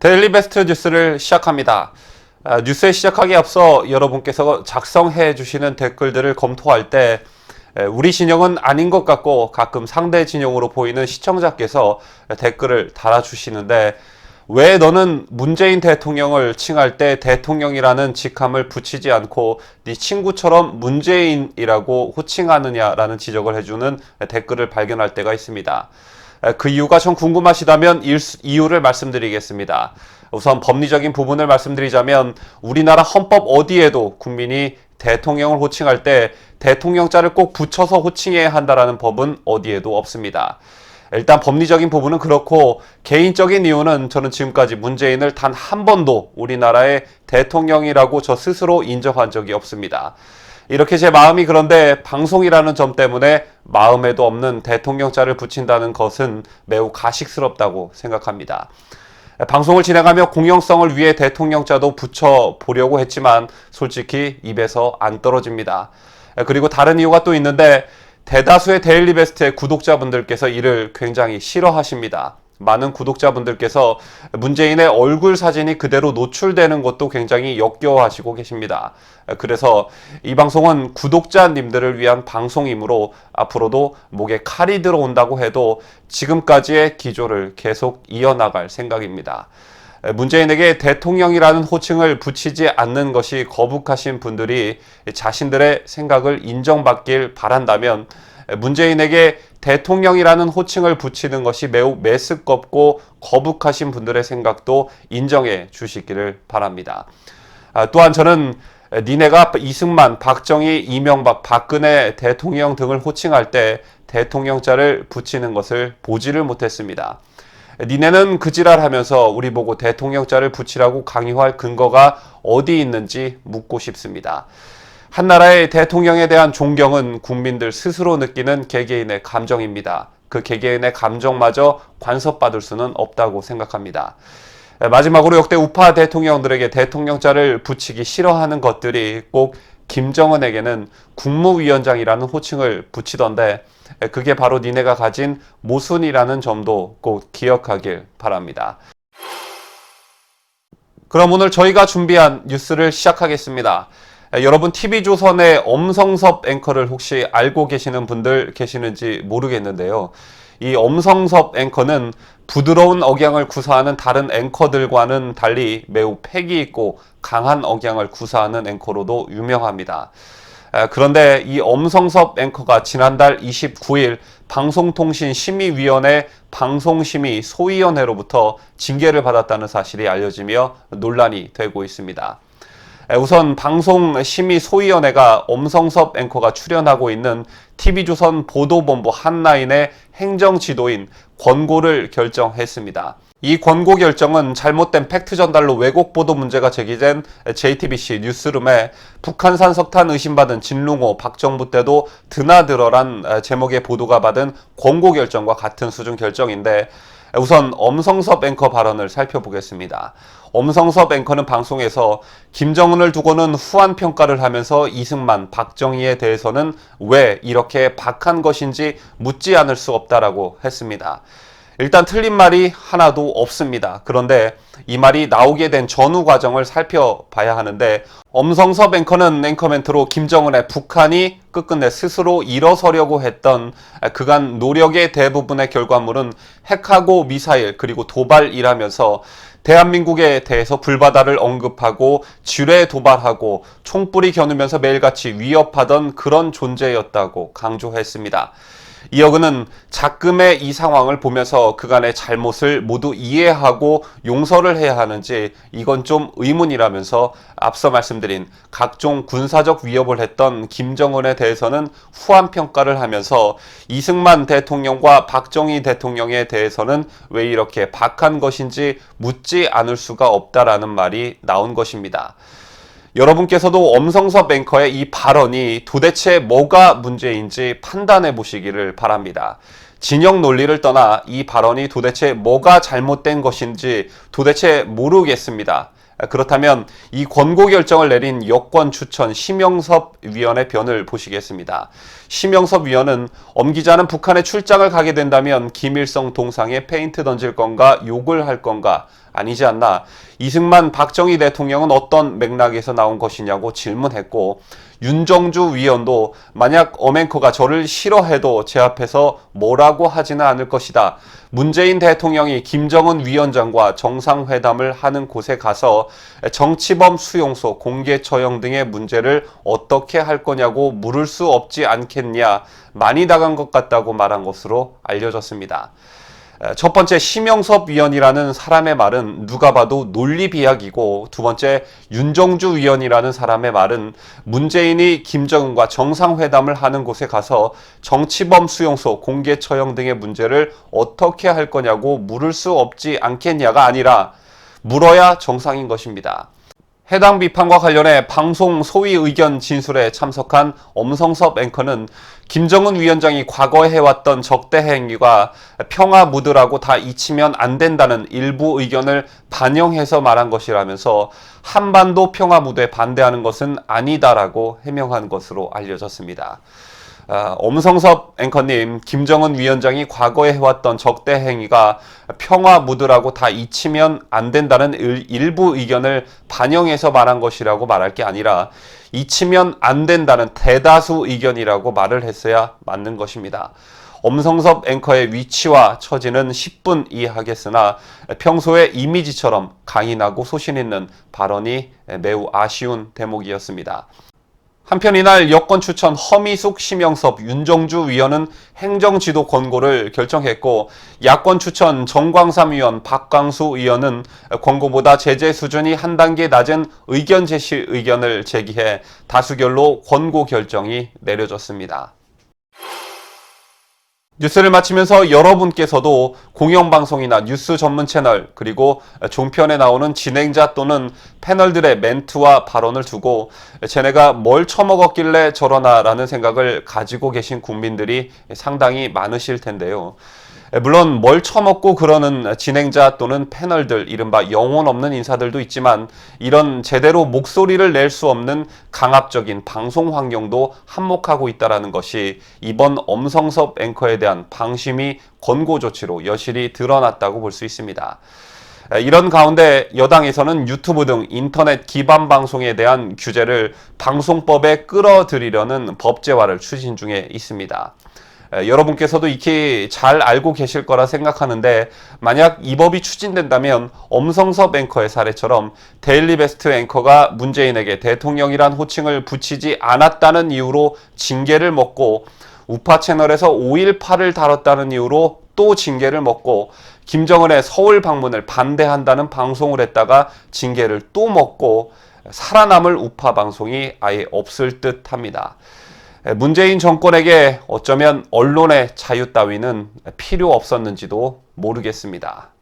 데일리 베스트 뉴스를 시작합니다. 뉴스에 시작하기에 앞서 여러분께서 작성해 주시는 댓글들을 검토할 때 우리 진영은 아닌 것 같고 가끔 상대 진영으로 보이는 시청자께서 댓글을 달아주시는데, 왜 너는 문재인 대통령을 칭할 때 대통령이라는 직함을 붙이지 않고 네 친구처럼 문재인이라고 호칭하느냐라는 지적을 해주는 댓글을 발견할 때가 있습니다. 그 이유가 좀 궁금하시다면 이유를 말씀드리겠습니다. 우선 법리적인 부분을 말씀드리자면, 우리나라 헌법 어디에도 국민이 대통령을 호칭할 때 대통령자를 꼭 붙여서 호칭해야 한다라는 법은 어디에도 없습니다. 일단 법리적인 부분은 그렇고, 개인적인 이유는 저는 지금까지 문재인을 단 한 번도 우리나라의 대통령이라고 저 스스로 인정한 적이 없습니다. 이렇게 제 마음이 그런데 방송이라는 점 때문에 마음에도 없는 대통령자를 붙인다는 것은 매우 가식스럽다고 생각합니다. 방송을 진행하며 공영성을 위해 대통령자도 붙여보려고 했지만 솔직히 입에서 안 떨어집니다. 그리고 다른 이유가 또 있는데, 대다수의 데일리 베스트의 구독자분들께서 이를 굉장히 싫어하십니다. 많은 구독자분들께서 문재인의 얼굴 사진이 그대로 노출되는 것도 굉장히 역겨워하시고 계십니다. 그래서 이 방송은 구독자님들을 위한 방송이므로 앞으로도 목에 칼이 들어온다고 해도 지금까지의 기조를 계속 이어나갈 생각입니다. 문재인에게 대통령이라는 호칭을 붙이지 않는 것이 거북하신 분들이 자신들의 생각을 인정받길 바란다면, 문재인에게 대통령이라는 호칭을 붙이는 것이 매우 메스껍고 거북하신 분들의 생각도 인정해 주시기를 바랍니다. 또한 저는 니네가 이승만, 박정희, 이명박, 박근혜 대통령 등을 호칭할 때 대통령자를 붙이는 것을 보지를 못했습니다. 니네는 그 지랄하면서 우리 보고 대통령자를 붙이라고 강요할 근거가 어디 있는지 묻고 싶습니다. 한 나라의 대통령에 대한 존경은 국민들 스스로 느끼는 개개인의 감정입니다. 그 개개인의 감정마저 간섭받을 수는 없다고 생각합니다. 마지막으로 역대 우파 대통령들에게 대통령자를 붙이기 싫어하는 것들이 꼭 김정은에게는 국무위원장이라는 호칭을 붙이던데, 그게 바로 니네가 가진 모순이라는 점도 꼭 기억하길 바랍니다. 그럼 오늘 저희가 준비한 뉴스를 시작하겠습니다. 여러분, TV조선의 엄성섭 앵커를 혹시 알고 계시는 분들 계시는지 모르겠는데요. 이 엄성섭 앵커는 부드러운 억양을 구사하는 다른 앵커들과는 달리 매우 패기 있고 강한 억양을 구사하는 앵커로도 유명합니다. 그런데 이 엄성섭 앵커가 지난달 29일 방송통신심의위원회 방송심의 소위원회로부터 징계를 받았다는 사실이 알려지며 논란이 되고 있습니다. 우선 방송심의소위원회가 엄성섭 앵커가 출연하고 있는 TV조선 보도본부 한라인의 행정지도인 권고를 결정했습니다. 이 권고 결정은 잘못된 팩트 전달로 왜곡 보도 문제가 제기된 JTBC 뉴스룸에 북한산 석탄 의심받은 진룽호, 박정부 때도 드나들어란 제목의 보도가 받은 권고 결정과 같은 수준 결정인데, 우선 엄성섭 앵커 발언을 살펴보겠습니다. 엄성섭 앵커는 방송에서 김정은을 두고는 후한 평가를 하면서 이승만, 박정희에 대해서는 왜 이렇게 박한 것인지 묻지 않을 수 없다라고 했습니다. 일단 틀린 말이 하나도 없습니다. 그런데 이 말이 나오게 된 전후 과정을 살펴봐야 하는데, 엄성섭 앵커는 앵커 멘트로 김정은의 북한이 끝끝내 스스로 일어서려고 했던 그간 노력의 대부분의 결과물은 핵하고 미사일 그리고 도발이라면서 대한민국에 대해서 불바다를 언급하고 지뢰 도발하고 총불이 겨누면서 매일같이 위협하던 그런 존재였다고 강조했습니다. 이어그는 작금의 이 상황을 보면서 그간의 잘못을 모두 이해하고 용서를 해야 하는지 이건 좀 의문이라면서 앞서 말씀드린 각종 군사적 위협을 했던 김정은에 대해서는 후한 평가를 하면서 이승만 대통령과 박정희 대통령에 대해서는 왜 이렇게 박한 것인지 묻지 않을 수가 없다라는 말이 나온 것입니다. 여러분께서도 엄성섭 앵커의 이 발언이 도대체 뭐가 문제인지 판단해 보시기를 바랍니다. 진영 논리를 떠나 이 발언이 도대체 뭐가 잘못된 것인지 도대체 모르겠습니다. 그렇다면 이 권고 결정을 내린 여권 추천 심영섭 위원의 변을 보시겠습니다. 심영섭 위원은 엄 기자는 북한에 출장을 가게 된다면 김일성 동상에 페인트 던질 건가 욕을 할 건가 아니지 않나. 이승만 박정희 대통령은 어떤 맥락에서 나온 것이냐고 질문했고, 윤정주 위원도 만약 엄앵커가 저를 싫어해도 제 앞에서 뭐라고 하지는 않을 것이다. 문재인 대통령이 김정은 위원장과 정상회담을 하는 곳에 가서 정치범 수용소, 공개 처형 등의 문제를 어떻게 할 거냐고 물을 수 없지 않겠냐. 많이 나간 것 같다고 말한 것으로 알려졌습니다. 첫 번째, 심영섭 위원이라는 사람의 말은 누가 봐도 논리비약이고, 두 번째, 윤정주 위원이라는 사람의 말은 문재인이 김정은과 정상회담을 하는 곳에 가서 정치범 수용소, 공개 처형 등의 문제를 어떻게 할 거냐고 물을 수 없지 않겠냐가 아니라 물어야 정상인 것입니다. 해당 비판과 관련해 방송 소위 의견 진술에 참석한 엄성섭 앵커는 김정은 위원장이 과거에 해왔던 적대 행위가 평화 무드라고 다 잊히면 안 된다는 일부 의견을 반영해서 말한 것이라면서 한반도 평화 무드에 반대하는 것은 아니다라고 해명한 것으로 알려졌습니다. 엄성섭 앵커님, 김정은 위원장이 과거에 해왔던 적대 행위가 평화 무드라고 다 잊히면 안 된다는 일부 의견을 반영해서 말한 것이라고 말할 게 아니라 잊히면 안 된다는 대다수 의견이라고 말을 했어야 맞는 것입니다. 엄성섭 앵커의 위치와 처지는 10분 이해하겠으나 평소에 이미지처럼 강인하고 소신 있는 발언이 매우 아쉬운 대목이었습니다. 한편 이날 여권 추천 허미숙, 심영섭, 윤정주 위원은 행정지도 권고를 결정했고, 야권 추천 정광삼 위원, 박광수 의원은 권고보다 제재 수준이 한 단계 낮은 의견 제시 의견을 제기해 다수결로 권고 결정이 내려졌습니다. 뉴스를 마치면서 여러분께서도 공영방송이나 뉴스 전문 채널, 그리고 종편에 나오는 진행자 또는 패널들의 멘트와 발언을 두고 쟤네가 뭘 처먹었길래 저러나 라는 생각을 가지고 계신 국민들이 상당히 많으실 텐데요. 물론 뭘 처먹고 그러는 진행자 또는 패널들, 이른바 영혼 없는 인사들도 있지만 이런 제대로 목소리를 낼 수 없는 강압적인 방송 환경도 한몫하고 있다는 것이 이번 엄성섭 앵커에 대한 방심위 권고 조치로 여실히 드러났다고 볼 수 있습니다. 이런 가운데 여당에서는 유튜브 등 인터넷 기반 방송에 대한 규제를 방송법에 끌어들이려는 법제화를 추진 중에 있습니다. 여러분께서도 익히 잘 알고 계실 거라 생각하는데, 만약 이 법이 추진된다면 엄성섭 앵커의 사례처럼 데일리 베스트 앵커가 문재인에게 대통령이란 호칭을 붙이지 않았다는 이유로 징계를 먹고, 우파 채널에서 5.18을 다뤘다는 이유로 또 징계를 먹고, 김정은의 서울 방문을 반대한다는 방송을 했다가 징계를 또 먹고, 살아남을 우파 방송이 아예 없을 듯 합니다. 문재인 정권에게 어쩌면 언론의 자유 따위는 필요 없었는지도 모르겠습니다.